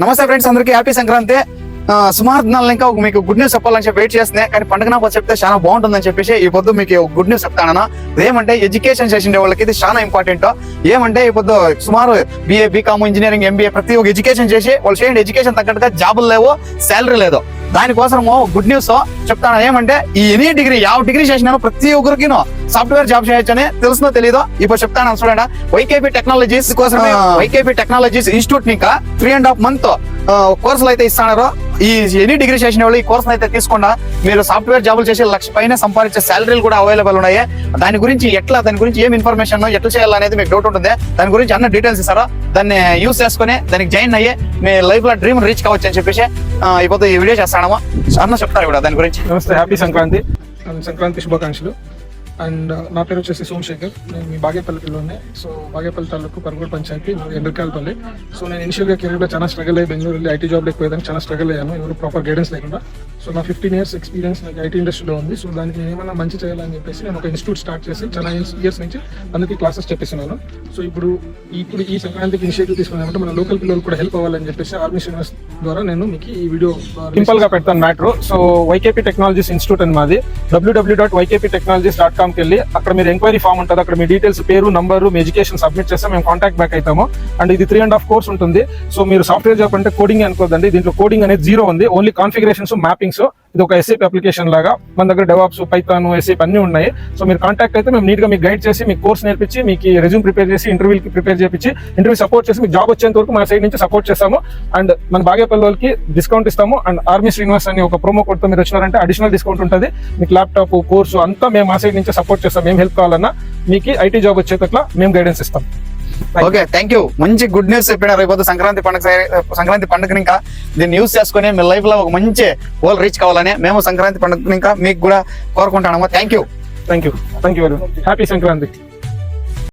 నమస్తే ఫ్రెండ్స్, అందరికీ హ్యాపీ సంక్రాంతి. సుమారు దినాలు ఇంకా మీకు గుడ్ న్యూస్ చెప్పాలని చెప్పి వెయిట్ చేస్తున్నాయి, కానీ పండుగ నా చెప్తే చాలా బాగుంటుందని చెప్పేసి ఈ పొద్దు మీకు గుడ్ న్యూస్ చెప్తాను. ఏమంటే ఎడ్యుకేషన్ చేసిన వాళ్ళకి ఇది చాలా ఇంపార్టెంట్. ఏమంటే ఈ పొద్దు సుమారు BA, BCom, ఇంజనీరింగ్, MBA ప్రతి ఒక్క ఎడ్యుకేషన్ చేసి వాళ్ళు చేయండి, ఎడ్యుకేషన్ తగ్గట్టుగా జాబులు లేవు, శాలరీ లేదు. దానికోసము గుడ్ న్యూస్ చెప్తాను. ఏమంటే ఈ ఎనీ డిగ్రీ డిగ్రీ చేసినా ప్రతి ఒక్కరికి సాఫ్ట్వేర్ జాబ్ చేయొచ్చని తెలుసునో తెలీదో ఇప్పుడు చెప్తాను. చూడండి, YKP టెక్నాలజీస్ కోసం YKP టెక్నాలజీస్ ఇన్స్టిట్యూట్ ఇంకా 3.5 month కోర్సులు అయితే ఇస్తున్నారు. ఈ ఎనీ డిగ్రీ చేసిన వాళ్ళు ఈ కోర్సులు అయితే తీసుకుండా మీరు సాఫ్ట్వేర్ జాబులు చేసి 1,00,000 పైన సంపాదించే శాలరీలు కూడా అవైలబుల్ ఉన్నాయి. దాని గురించి ఏం ఇన్ఫర్మేషన్ ఎట్లా చేయాలనేది మీకు డౌట్ ఉంటుంది. దాని గురించి అన్న డీటెయిల్స్ ఇస్తారో దాన్ని యూస్ చేసుకుని దానికి జాయిన్ అయ్యి మీ లైఫ్ లో డ్రీమ్ రీచ్ కావచ్చు అని చెప్పేసి ఇప్పుడు ఈ వీడియో చేస్తాను. అన్న చెప్తారు కూడా దాని గురించి. నమస్తే, హ్యాపీ సంక్రాంతి. సంక్రాంతి శుభాకాంక్షలు. అండ్ నా పేరు వచ్చేసి సోమశేఖర్. నేను మీ బాగేపల్లి పిల్లనే. సో బాగేపల్లి తాలూకు పరుగుడు పంచాయతీ, ఎండ్రకాయలపల్లి. సో నేను ఇనిషియల్గా కెరీర్లో చాలా స్ట్రగల్ అయ్యి బెంగళూరు వెళ్ళి ఐటీ జాబ్ లేకపోయేదానికి చాలా స్ట్రగల్ అయ్యాను, ఎవరు ప్రాపర్ గైడెన్స్ లేకుండా. సో నా 15 years ఎక్స్పీరియన్స్ నాకు ఐటీ ఇండస్ట్రీలో ఉంది. సో దానికి ఏమైనా మంచి చేయాలని చెప్పేసి నేను ఒక ఇన్స్టిట్యూట్ స్టార్ట్ చేసి చాలా ఇయర్స్ నుంచి అందరికీ క్లాసెస్ చెప్పిస్తున్నాను. సో ఇప్పుడు ఈ సంక్రాంతికి ఇనిషియేటివ్ తీసుకున్నామంటే మన లోకల్ పిల్లలు కూడా హెల్ప్ అవ్వాలని చెప్పేసి ఆర్మీ శ్రీనివాస్ ద్వారా నేను మీకు ఈ వీడియో సింపుల్ గా పెడతాను matter. So YKP technologies institute అని మాది. www.ykptechnologies.com కి వెళ్ళి అక్కడ మీరు ఎంక్వైరీ ఫామ్ ఉంటుంది, అక్కడ మీ డీటెయిల్స్, పేరు, నంబరు, మీ ఎడ్యుకేషన్ సబ్మిట్ చేస్తే మేము కాంటాక్ట్ బ్యాక్ అవుతాము. అండ్ ఇది 3.5 కోర్స్ ఉంటుంది. సో మీరు సాఫ్ట్వేర్ జాబ్ అంటే కోడింగ్ అనుకోదండి, దీంట్లో కోడింగ్ అనేది 0 ఉంది, ఓన్లీ కాన్ఫిగరేషన్స్, మ్యాపింగ్స్. ఇది ఒక SAP అప్లికేషన్ లాగా. మన దగ్గర DevOps, Python, SAP అన్ని ఉన్నాయి. సో మీరు కాంటాక్ట్ అయితే మేము నీట్ గా మీకు గైడ్ చేసి మీకు కోర్స్ నేర్పించి మీకు రెజ్యూమ్ ప్రిపేర్ చేసి ఇంటర్వ్యూకి ప్రిపేర్ చేయించి ఇంటర్వ్యూ సపోర్ట్ చేసి మీకు జాబ్ వచ్చేంత వరకు మన సైడ్ నుంచి సపోర్ట్ చేస్తాము. అండ్ మన బాగేపల్లి వాళ్ళకి డిస్కౌంట్ ఇస్తాము. అండ్ ఆర్మీ శ్రీనివాస్ అని ఒక ప్రోమో కోడ్ తో మీరు వచ్చినారంటే అడిషనల్ డిస్కౌంట్ ఉంటుంది. మీకు ల్యాప్టాప్, కోర్సు అంతా మేము మా సైడ్ నుంచి సపోర్ట్ చేస్తాం. మేము హెల్ప్ కావాలన్నా మీకు ఐటీ జాబ్ వచ్చేటట్లా మేము గైడెన్స్ ఇస్తాం. Okay, thank you. మంచి గుడ్ న్యూస్ చెప్పినారు. రేపు సంక్రాంతి పండుగ ఇంకా దీన్ని యూస్ చేసుకుని మీ లైఫ్ లో ఒక మంచి గోల్ రీచ్ కావాలని మేము సంక్రాంతి పండుగ ఇంకా మీకు కూడా కోరుకుంటాము. Thank you. Very much. Happy Sankranti.